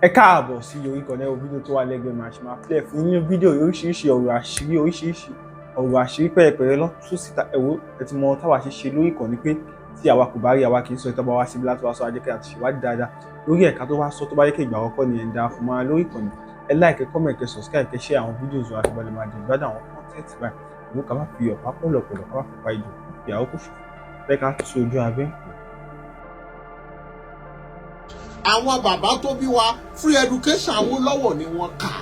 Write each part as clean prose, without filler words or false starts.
Ẹ káàbọ̀ sí orí ìkànnì fídíò tó wà lẹ́gbẹ̀ẹ́ máa ṣe máa play fún nínú fídíò oríṣiríṣi ọ̀rọ̀ àṣírí pẹ̀rẹ̀pẹ̀rẹ̀ lọ́tún síta ẹ̀wọ́ ẹtì mọ táwa ṣe lórí ìkànnì pé tí àwa kò bá rí àwa kì í sọ ìtọ́ bá wá síbi láti wá sọ ajẹ́kẹ́ àti ṣèwádìí dáadáa lórí ẹ̀ka tó wá sọ tó bá yẹ kí ìgbà àkọ́kọ́ ni ẹ̀ ń dáa fún máa lórí ìkànnì ẹ like ẹ comment ẹ subscribe ẹ share àwọn fídíòs wa àfihàn máa dé ìgbádùn àwọn content báyìí ìlú ká má fi ọ̀pá pọ̀lọ̀pọ̀lọ̀ ká má fi pa ìjọ ìyàwó kò ṣù bẹ́ẹ̀ ká tu ojú abẹ́. Àwọn bàbá tó bí wa free education àwọn lọ́wọ́ ni wọ́n kà.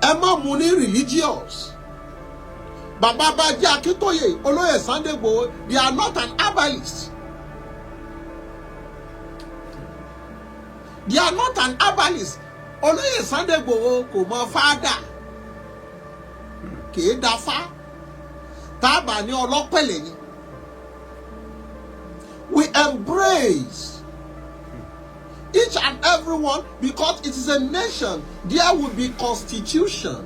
Ẹ má mú ní religious. Bàbá Bájí Akíntóyè, olóyè Sunday Igboho, they are not an herbalist. They are not an herbalist. Olóyè Sunday Igboho kò mọ fáádà. Kìí dáfá. Tábà ní ọlọ́pẹ̀lẹ̀ ni. We embrace each and every one because it is a nation. There will be constitution.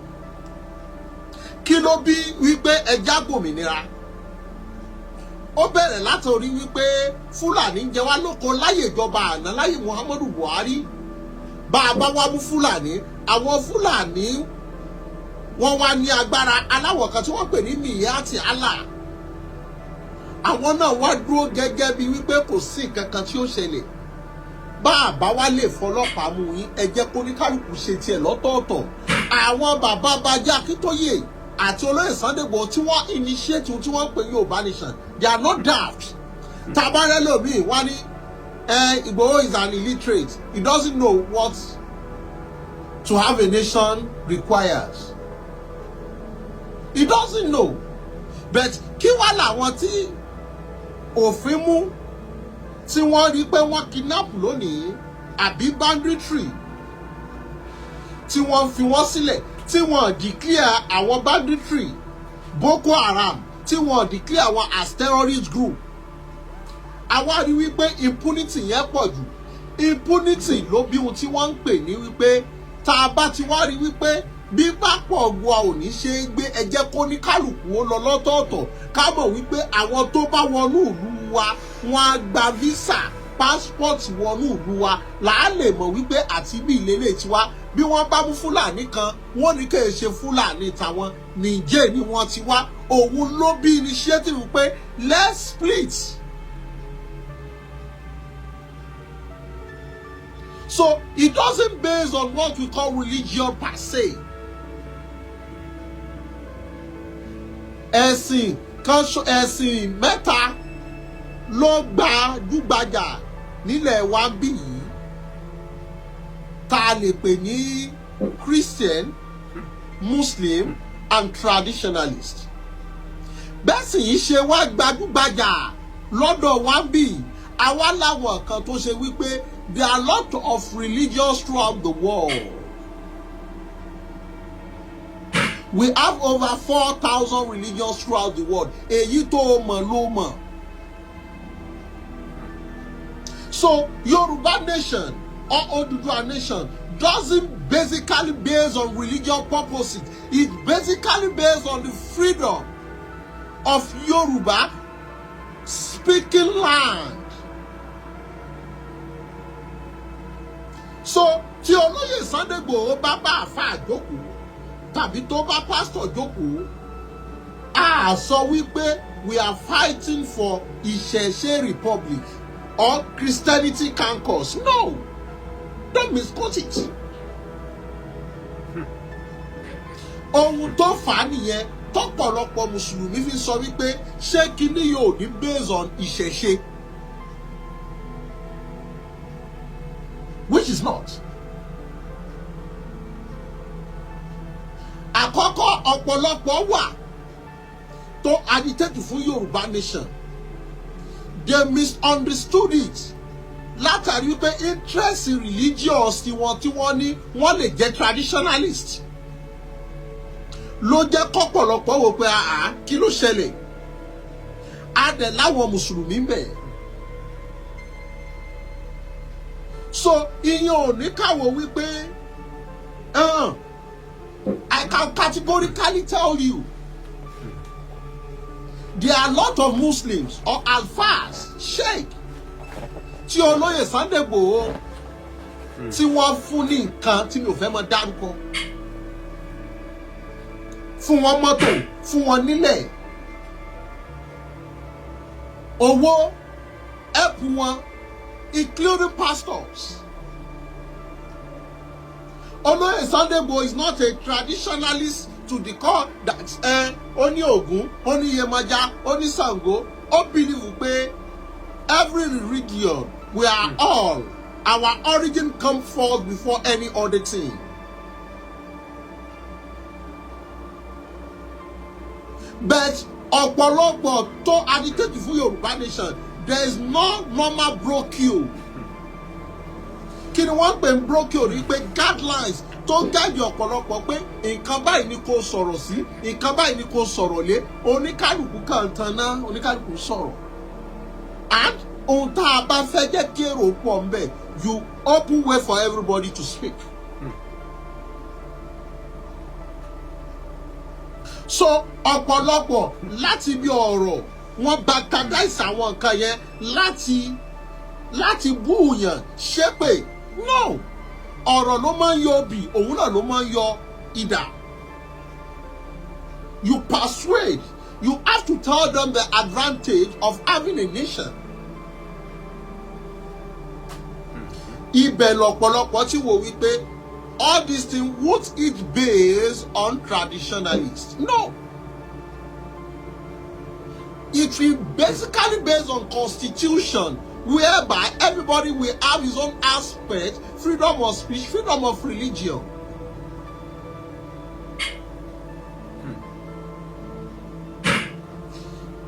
Kí ló bí wípé ẹja gbòmìnira? Ó bẹ̀rẹ̀ látòrí wípé Fúlàní ń jẹ wá lóko láyè ìjọba àná láyè Muhammadu Buhari. Bá a bá wá mú Fúlàní, àwọn Fúlàní wọ́n wá ní agbára aláwọ̀ kan tí wọ́n pè ní nìyá àti Allah. Àwọn náà wá dúró gẹ́gẹ́ bí wípé kò sí kankan tí ó ṣẹlẹ̀. Bá a bá wá lè fọlọ́pàá mú yín ẹ jẹ́ kó ní kálukú ṣe tiẹ̀ lọ́tọ̀ọ̀tọ̀. Àwọn bàbá Bájí Akíntóyè àti olóyè Sunday Igboho tí wọ́n initiate tí wọ́n pè Yoruba Nation, they are not daft. Tabarẹ́ lómi wá ní Igboho is an illiterate. He doesn't know what to have a nation requires. He doesn't know. But kí wá làwọn tí òfin mú tí wọ́n rí pé wọ́n kidnap lónìí àbí banditry tí wọ́n fi wọ́n sílẹ̀ tí wọ́n declare àwọn banditry Boko Haram tí wọ́n declare àwọn as terrorist group. Àwa rí wípé impunity yẹn pọ̀ jù. Impunity ló bí ohun tí wọ́n ń pè ní wípé tá a bá ti wá rí wípé bí pápọ̀ ọgbọ́n ò ní ṣe é gbé ẹ jẹ́ kó ní kálukú ó lọ lọ́tọ̀ọ̀tọ̀ ká mọ̀ wípé àwọn tó bá wọnú ìlú wa wọ́n á gba visa passport wọnú ìlú wa làá lè mọ̀ wípé àti bí ìlélẹ̀ tiwa bí wọ́n bá mú Fúlàní kan wọ́n ní kèé ṣe Fúlàní tàwọn Nìjẹ́ ni wọ́n ti wá. Òun ló bí initiative pé let's split. So it doesn't base on what we call religion per se. Ẹ̀sìn kan ẹ̀sìn mẹ́ta ló gbajúgbajà nílẹ̀ wa bí yìí tá a lè pè ní Christian, Muslim and traditionalist. Bẹ́ẹ̀ sì yìí ṣe wá gbajúgbajà lọ́dọ̀ wa bí àwa láwọn kan tó ṣe wípé there are a lot of religions throughout the world. We have over 4,000 religions throughout the world. Èyí tó mọ̀ ló mọ̀. So Yoruba Nation or Odùduwà Nation doesn't basically based on religious purposes. It's basically based on the freedom of Yoruba speaking land. So tí olóyè Sunday Igboho bá bá àfáà jókòó tàbí tó bá pastor jókòó a sọ wípé we are fighting for Ìṣẹ̀ṣe Republic or Christianity cancers. No, don't misquote it. Ohun tó fà á nìyẹn tọ́pọ̀lọpọ̀ mùsùlùmí fi sọ wípé ṣé kíní yóò ní based on Ìṣẹ̀ṣe, which is not. Àkọ́kọ́ ọ̀pọ̀lọpọ̀ wà tó agitate fún Yoruba Nation. They misunderstood it. Látàrí wípé interest in religious tí wọ́n ní wọ́n lè jẹ́ traditionalist. Ló jẹ́ kọ́pọ̀lọpọ̀ wò pé kí ló ṣẹlẹ̀? A dẹ̀ láwọn mùsùlùmí ń bẹ̀. So ìyẹn ò ní káwọ́ wípé I can categorically tell you there are a lot of Muslims or alfas, sheikh tí olóyè Sunday Igboho tí wọ́n fún ní nǹkan tí mi ò fẹ́ mọ dárúkọ, fún wọn mọ́tò, fún wọn nílẹ̀, owó, help wọn, including pastors. Olóyè Sunday Igboho is not a traditionalist to the core that only Ogun, only Yemaja, only Sango. All believe pé every religion, we are all, our origin comes forth before any other thing. But ọ̀pọ̀lọpọ̀ tó agitate fún Yoruba Nation, there is no normal brochure. Kí ni wọ́n pè ń brochure rí pé guidelines tó guide ọ̀pọ̀lọpọ̀ pé nǹkan báyìí ni kò sọ̀rọ̀ sí, nǹkan báyìí ni kò sọ̀rọ̀ lé, oníkálùkù kan tán náà, oníkálùkù sọ̀rọ̀. And ohun tá a bá fẹ́ jẹ́ kí èrò pọ̀ ń bẹ̀, you open way for everybody to speak. So ọ̀pọ̀lọpọ̀ láti bí ọ̀rọ̀ wọ́n baptize àwọn nǹkan yẹn láti búùyàn ṣépè. No, ọ̀rọ̀ ló máa ń yọ obì, òun náà ló máa ń yọ idà. You persuade, you have to tell them the advantage of having a nation. Ibẹ̀ lọ̀pọ̀lọpọ̀ tí wò wípé all these things won't it based on traditionalists. No. It will basically based on constitution, whereby everybody will have his own aspect, freedom of speech, freedom of religion.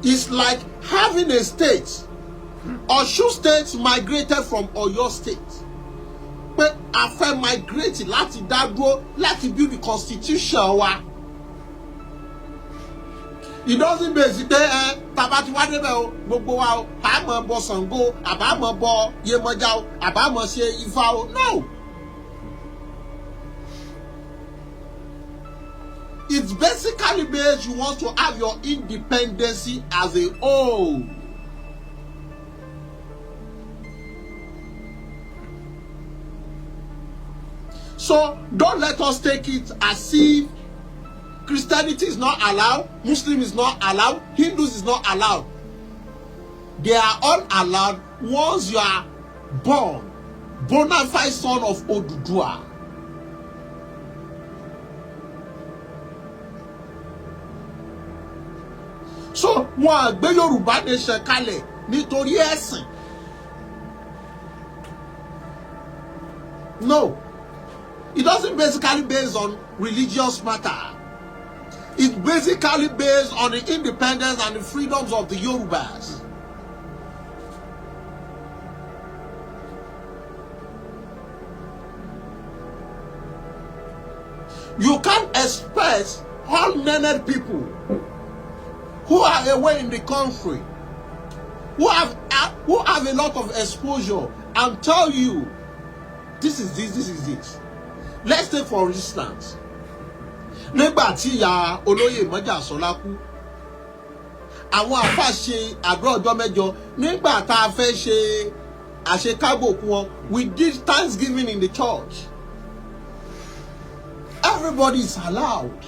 It's like having a state. Osun State migrated from Oyo State. Pé a fẹ́ migrate láti dá dúró láti build the constitution wa. It doesn't base pé tàbá ti wá débẹ̀ o gbogbo wa o a máa bọ Ṣàngó àbá máa bọ Yemọja o àbá máa ṣe Ifá o. No. It's basically based you want to have your independency as a whole. So don't let us take it as if Christianity is not allowed, Muslim is not allowed, Hindus is not allowed. They are all allowed once you are born, bona fide son of Odudua. So wọn gbé Yoruba Nation kalẹ̀ nítorí ẹ̀sìn. No. It doesn't basically based on religious matter. It's basically based on the independence and the freedoms of the Yorubas. You can't expect all learned people who are away in the country, who have a lot of exposure, and tell you, this is this, this is it. Let's take for instance, nígbà tí ìyá olóyè Mọ́jà Sọlá kú, àwọn àfáà ṣe àdúrà ọjọ́ mẹ́jọ, nígbà tá a fẹ́ ṣe àṣekágbò fún wọn, we did Thanksgiving in the church. Everybody is allowed.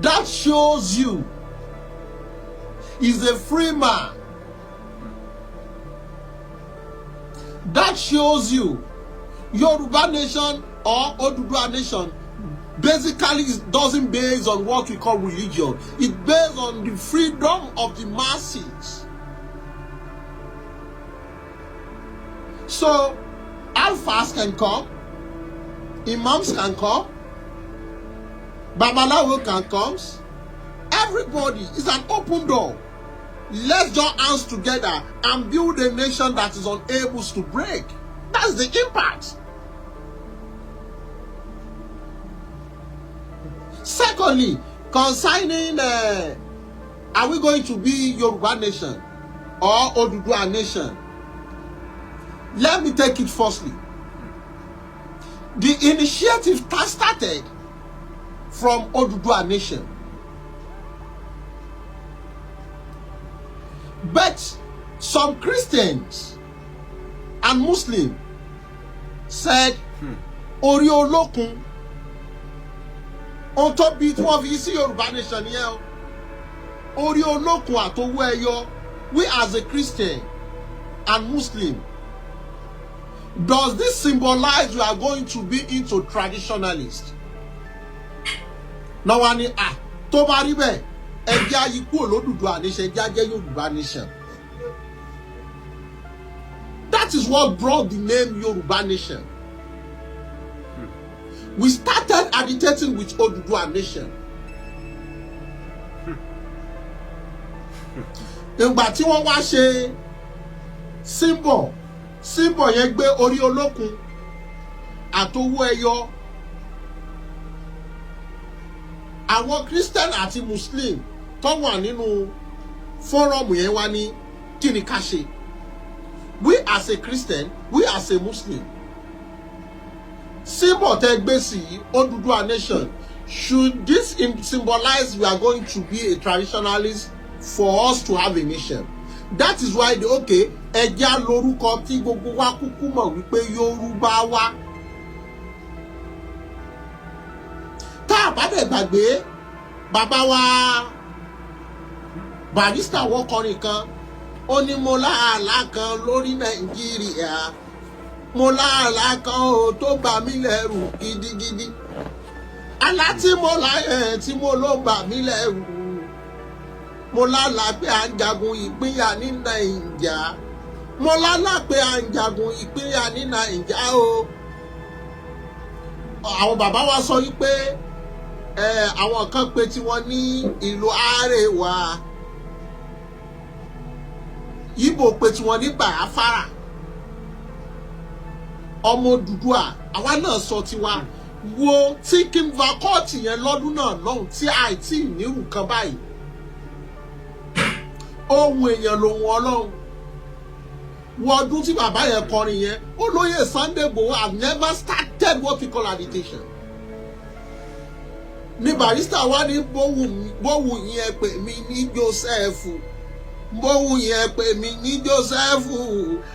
That shows you he's a free man. That shows you Yoruba Nation or Odudua Nation basically doesn't base on what we call religion. It's based on the freedom of the masses. So alphas can come, imams can come, Babalawo can come. Everybody is an open door. Let's join hands together and build a nation that is unable to break. That's the impact. Secondly, concerning are we going to be Yoruba Nation or Odudua Nation? Let me take it firstly. The initiative started from Odudua Nation. But some Christians and Muslims said, Orí olókun, ohun tó bí tí wọ́n fi sí Yoruba Nation nìyẹn o. Orí olókun àtowó ẹyọ, we as a Christian and Muslim, does this symbolize you are going to be into traditionalist? Now wani tó bá rí bẹ́ẹ̀, ẹ jẹ́ ayíkú Olódùduwà Nation, ẹ jẹ́ ajẹ́ Yoruba Nation. That is what brought the name Yoruba Nation. We started agitating with Oludari Nation. Nígbà tí wọ́n wá ṣe symbol yẹn gbé orí olókun àtowó ẹyọ. Àwọn Christian àti Muslim tó wà nínú forum yẹn wá ní kí ni ká ṣe. We as a Christian, we as a Muslim, symbol tẹ́ gbé sí Oludari Nation, should this symbolize we are going to be a traditionalist for us to have a nation? That is why ẹja lórúkọ tí gbogbo wa kúkú mọ̀ wípé Yorùbá wa. Tá a bá dẹ̀ gbàgbé, bàbá wa Barrister wọ́n kọrin kan, ó ní mo láàlá kan lórí Nàìjíríà, mo láàlá kan ó tó bà mí lẹ́rù gidigidi. Àlá tí mo lá tí mo ló bà mí lẹ́rù. Mo lálàá pé à ń jagun ìpínyà ní Nàìjíríà. Mo lálàá pé à ń jagun ìpínyà ní Nàìjíríà o. Àwọn bàbá wa sọ wípé àwọn kan pè tí wọ́n ní ìlú Àrẹwà. Ìgbò pè tí wọ́n ní Bàáfárà. Ọmọ Odùduwà, àwa náà sọ tiwa. Wo tí King Vakoti yẹn lọ́dún náà lọ́hùn tí àìtí nírú kan báyìí. Ohun èèyàn lòun Ọlọ́run. Wo ọdún tí bàbá yẹn kọrin yẹn, olóyè Sunday Igboho have never started what we call agitation. Ní Barrister wá ní bówù yẹn pè mí ní Joseph. Bówù yẹn pè mí ní Joseph.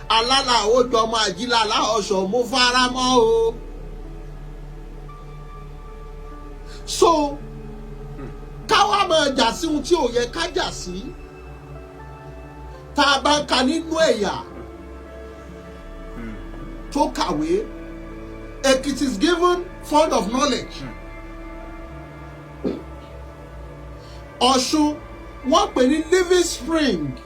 Alálà ó dọmọ àjílà láọ̀ṣọ́ mo fara mọ́ o. So, káwá máa jà sí ohun tí ò yẹ ká jà sí. Tá a bá ka nínú ẹ̀yà tó kàwé, Ekiti is given fund of knowledge. Ọ̀ṣun wọ́n pè ní living spring.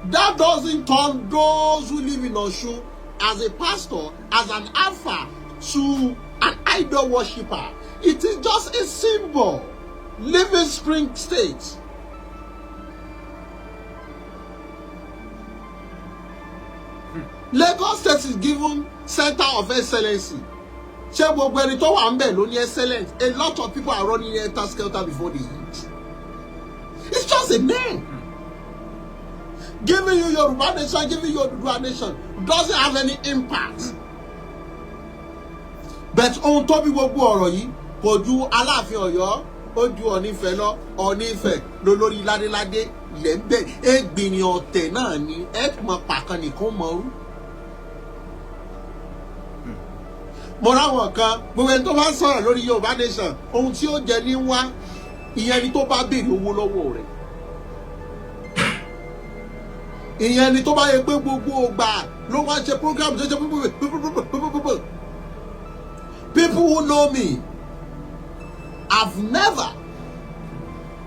That doesn't turn those who live in Ọ̀ṣun as a pastor, as an alpha, to an idol worshipper. It is just a symbol. Living spring state. Lagos State is given center of excellency. Ṣé gbogbo ẹni tó wà ń bẹ̀ ló ní excellence? A lot of people are running enter skelter before they eat. It's just a name. Giving you Yoruba Nation, giving you Oludari Nation doesn't have any impact. But ohun tó bí gbogbo ọ̀rọ̀ yìí kò ju Aláàfin Ọ̀yọ́, ó ju Ọ̀nífẹ̀ lọ, Ọ̀nífẹ̀ lólórí ládéládé lẹ́gbẹ̀ẹ́ ẹgbìnrin ọ̀tẹ̀ náà ni ẹ̀pọ̀ pàkan nìkan mọ̀ọ́rú. Mo ráwọn kan gbogbo ẹni tó bá ń sọ̀rọ̀ lórí Yorùbá Nation, ohun tí ó jẹ ní wá, ìyẹn ni tó bá béèrè owó lọ́wọ́ rẹ̀. Ìyẹn ni tó bá yẹ pé gbogbo ògbà ló wá ṣe program tó ṣe people who know me, I've never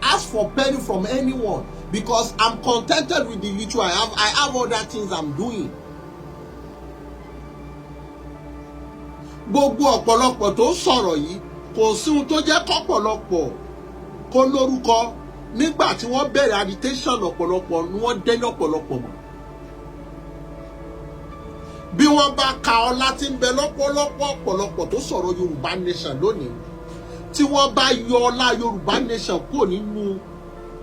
asked for penny from anyone because I'm contented with the little I have. I have other things I'm doing. Gbogbo ọ̀pọ̀lọpọ̀ tó sọ̀rọ̀ yìí kò sí ohun tó jẹ́ kọ́pọ̀lọpọ̀ kó lórúkọ nígbà tí wọ́n bẹ̀rẹ̀ agitation ọ̀pọ̀lọpọ̀ ni wọ́n dẹ́ni ọ̀pọ̀lọpọ̀ mọ̀. Bí wọ́n bá ka ọlá tí ń bẹ lọ́pọ̀lọpọ̀ ọ̀pọ̀lọpọ̀ tó sọ̀rọ̀ Yorùbá Nation lónìí, tí wọ́n bá yọ ọlá Yorùbá Nation kúrò nínú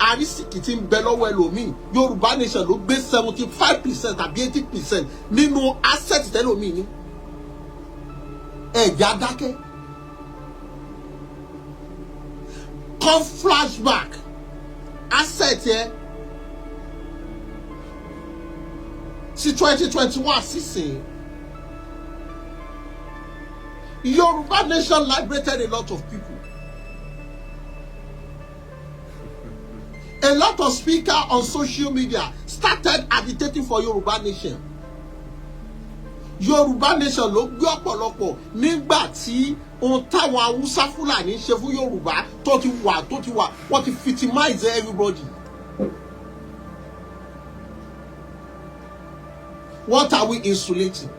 arísìkí tí ń bẹ lọ́wọ́ ẹlòmíì, Yorùbá Nation ló gbé 75% tàbí 80% nínú asset tẹ́lòmíì ní. Ẹ̀já dákẹ́. Come flashback. Asset yẹn sí 2021 sísìn. Yoruba Nation liberated a lot of people. A lot of speakers on social media started agitating for Yoruba Nation. Yoruba Nation ló gbé ọ̀pọ̀lọpọ̀ nígbà tí ohun táwọn Haúsá Fúlàní ṣe fún Yorùbá tó ti wà wọ́n ti victimize everybody. What are we insulating?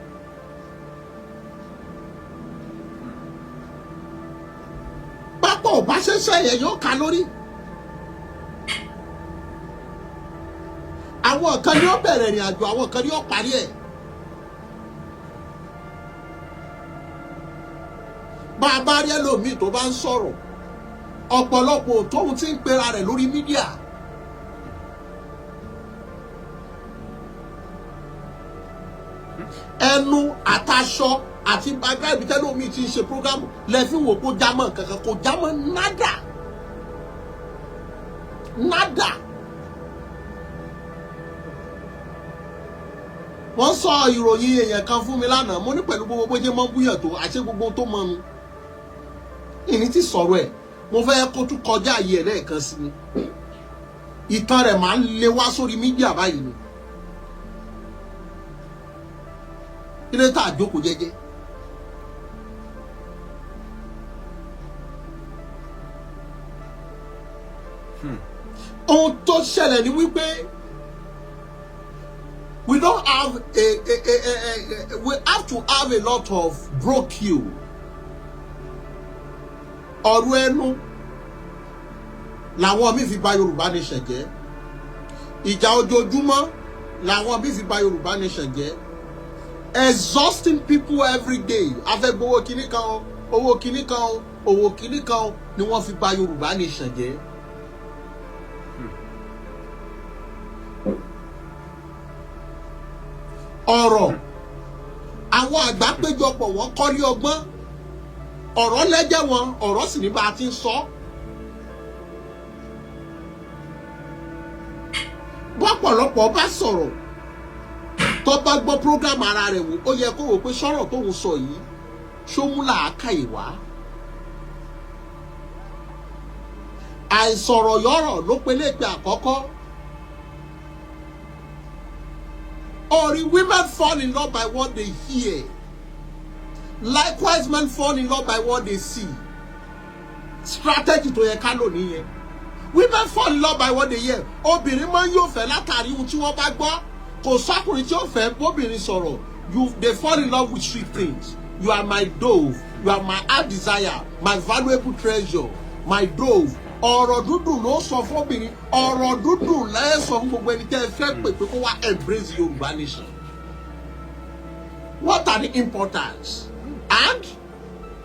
Pápá ò bá ṣẹ̀ṣẹ̀ yẹn yóò ká lórí. Àwọn kan ni ó bẹ̀rẹ̀ ìrìn àjò, àwọn kan ni ó parí ẹ̀. Bá a bá rí ẹlòmíì tó bá ń sọ̀rọ̀, ọ̀pọ̀lọpọ̀ tóun ti ń pera rẹ̀ lórí mídíà. Ẹnu àtàṣọ àti gbàgbá ibi tẹ́lómi ti ń ṣe prógámù lẹ́fí wò kó jámọ́ kankan, kò jámọ́ nádà. Nádà. Wọ́n sọ ìròyìn èèyàn kan fún mi lánàá, mo ní pẹ̀lú gbogbo bóyá mọ́ búyàn tó àṣẹ gbogbo tó mọ́ mi. Ìní ti sọ̀rọ̀ ẹ̀, mo fẹ́ kó tún kọjá ayé ẹ̀ lẹ́ẹ̀kan sí ni. Ìtàn rẹ̀ máa ń lé wá sórí mídíà báyìí ni. Ilé tá a jókòó jẹ́jẹ́. Ohun tó ṣẹlẹ̀ ni wípé we don't have we have to have a lot of brochure. Ọ̀rọ̀ ẹnu làwọn míì fi bà Yorùbá Nation jẹ́. Ìjà ojoojúmọ́ làwọn míì fi bà Yorùbá Nation jẹ́. Exhausting people every day. Afẹ́ gbowó kíní kan, owó kíní kan, owó kíní kan ni wọ́n fi bà Yorùbá Nation jẹ́. Ọ̀rọ̀ àwọn àgbà péjọpọ̀ wọ́n kọ́rí ọgbọ́n, ọ̀rọ̀ lẹ́jẹ̀ wọn, ọ̀rọ̀ sì ní bá a ti ń sọ. Bọ́pọ̀lọpọ̀ bá sọ̀rọ̀ tó bá gbọ́ program ara rẹ̀ wò, ó yẹ kó wò pé sọ̀rọ̀ tóun sọ yìí ṣó mú làákàyè wá. Àìsọ̀rọ̀ yọ̀rọ̀ ló pe lépe àkọ́kọ́. Or women fall in love by what they hear. Likewise, men fall in love by what they see. Strategy to yẹ ká lò nìyẹn. Women fall in love by what they hear. Obìnrin máa ń yóò fẹ́ látàrí ohun tí wọ́n bá gbọ́. Kò sọ́kùnrin tí ó fẹ́ bóbìnrin sọ̀rọ̀. They fall in love with sweet things. You are my dove. You are my heart desire. My valuable treasure. My dove. Ọ̀rọ̀ dúdùn ló sọ fọ́bìnrin. Ọ̀rọ̀ dúdùn lẹ́yìn sọ fún gbogbo ẹni tẹ́ ẹ fẹ́ pè pé kó wá embrace Yorùbá Nation. What are the importance? And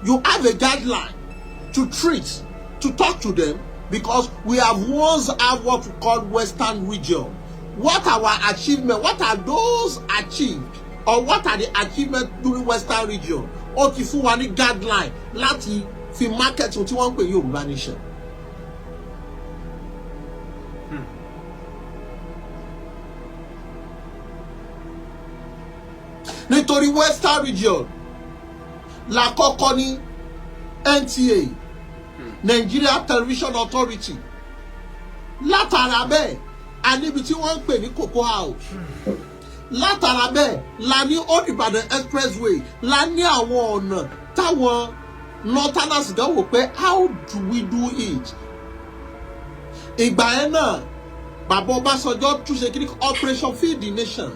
you have a guideline to treat, to talk to them, because we have once have what we call Western region. What are our achievements? What are those achieved? Or what are the achievements during Western region? Ó ti fún wa ní guideline láti fi market tí wọ́n ń pè Yorùbá Nation. Nítorí Western region lákọ́kọ́ ní NTA, Nigeria Television Authority. Látara bẹ́ẹ̀ a níbi tí wọ́n ń pè ní Cocoa House. Látara bẹ́ẹ̀ la ní Old Ibadan Expressway, la ní àwọn ọ̀nà táwọn northerners gan wò pé how do we do it? Ìgbà yẹn náà bàbá Ọbásanjọ́ tún ṣe kí ní Operation Feed the Nation.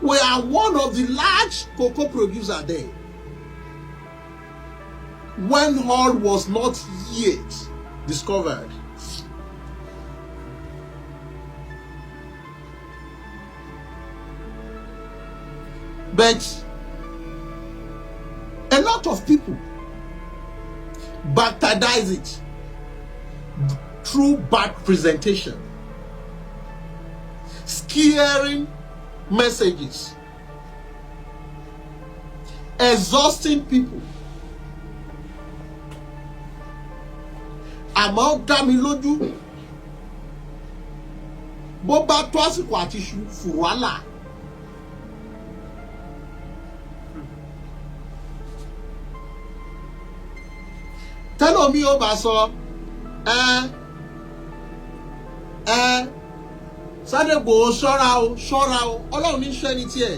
We are one of the large cocoa producers there. When oil was not yet discovered. But a lot of people baptize it through bad presentation, scaring messages, exhausting people. Àmọ́ dá mi lójú bó bá tó àsìkò àti fùrọ̀là. tẹ́lọ̀mí ó bá sọ Sunday Igboho ṣọ́ra o ọlọ́run ní ṣẹ́ni tiẹ̀.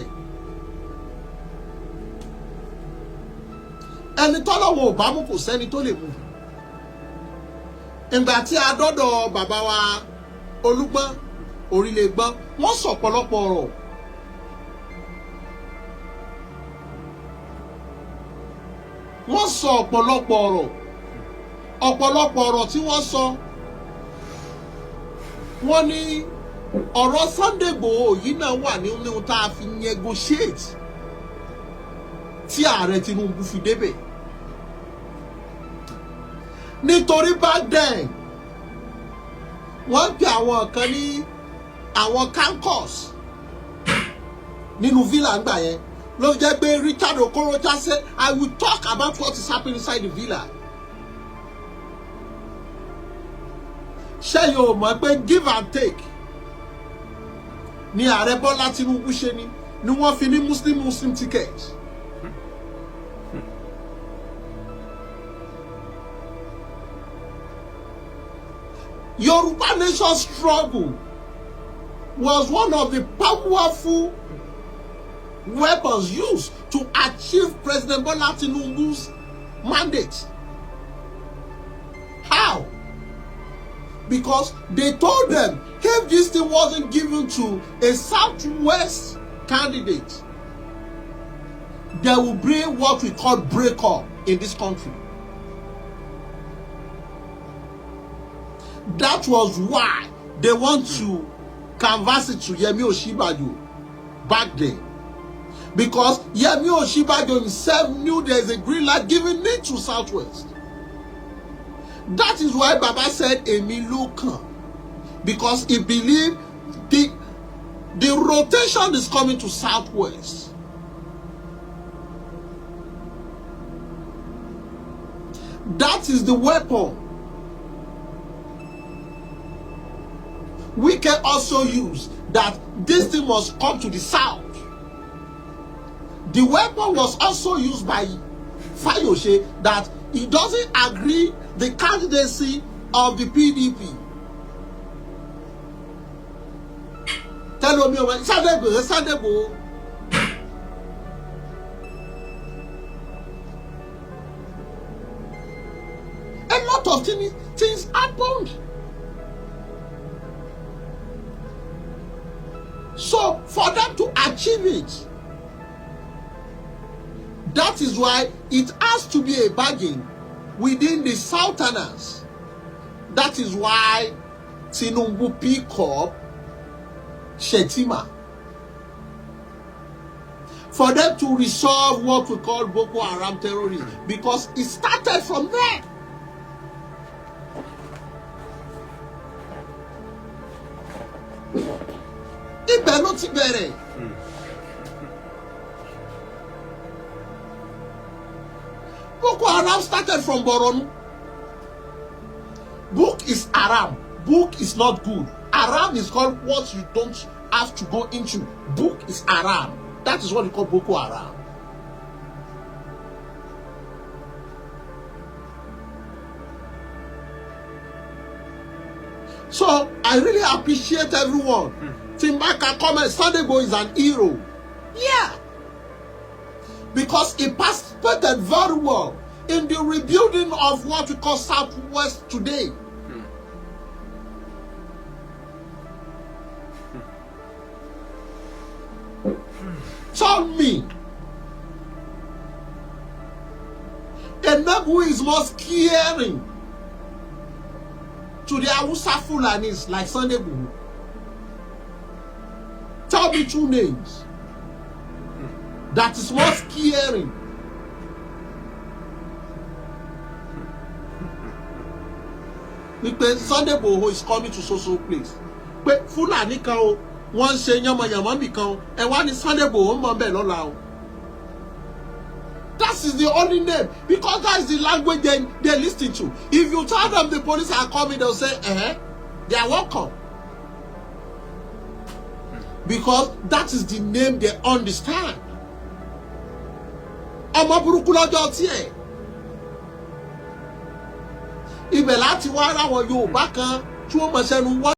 ẹni tọ́lọ́wọ́ ò bá mú kò sẹ́ni tó lè mú. ìgbà tí a dọ́dọ̀ bàbá wa Olúgbọ́n Orílẹ̀-Gbọ́n wọ́n sọ ọ̀pọ̀lọpọ̀ ọ̀rọ̀. wọ́n sọ ọ̀pọ̀lọpọ̀ ọ̀rọ̀ tí wọ́n sọ. wọ́n ní ọ̀rọ̀ Sunday Igboho yìí náà wà nínú tá a fi negotiate tí ààrẹ Tinubu fi débẹ̀. nítorí back then wọ́n pe àwọn kan ní àwọn cancers nínú villa ńgbà yẹn ló jẹ́ pé Richard Okorocha say I will talk about what is happening inside the villa. ṣé yóò mọ̀ pé give and take ni ààrẹ Bọ́lá Tinubu ṣe ni wọ́n fi ní Muslim ticket. Yoruba Nation struggle was one of the powerful weapons used to achieve President Bola Tinubu's mandate. How? Because they told them if this thing wasn't given to a Southwest candidate, there will be what we call breakup in this country. That was why they want to canvass it to Yemi Osinbajo back then. Because Yemi Osinbajo himself knew there's a green light given it to Southwest. That is why Baba said Emi lo kan. Because he believed the rotation is coming to Southwest. That is the weapon we can also use, that this thing must come to the South. The weapon was also used by Fayose that he doesn't agree the candidacy of the PDP. Tell me, Sunday Igboho. A lot of things happened. So for them to achieve it, that is why it has to be a bargain within the Southerners. That is why Tinubu pick up Shetima. For them to resolve what we call Boko Haram terrorism, because it started from there. Ibẹ̀ ló ti bẹ̀rẹ̀. Boko Haram started from Borno. Book is haram. Book is not good. Haram is called what you don't have to go into. Book is haram. That is what we call Boko Haram. So I really appreciate everyone. Timbaka comment, Sunday Igboho is an hero. Yeah. Because he participated very well in the rebuilding of what we call Southwest today. Tell me, a man who is most caring to the Hausa Fulanis like Sunday Igboho. Tell me two names that is most caring. Because Sunday Igboho is coming to so place. But Fulani kan o, wọ́n ṣe yamayama mi kan o, ẹ wá ní Sunday Igboho mọ̀ bẹ́ẹ̀ lọ́la o. That is the only name, because that is the language they listen to. If you tell them the police are coming, they'll say, they are welcome. because that is the name they understand. Ọmọ burúkú lọ́jọ́ tiẹ̀. Ibẹ̀ láti wá ráwọn Yorùbá kan tí wọ́n mọ̀ sẹ́nu wá.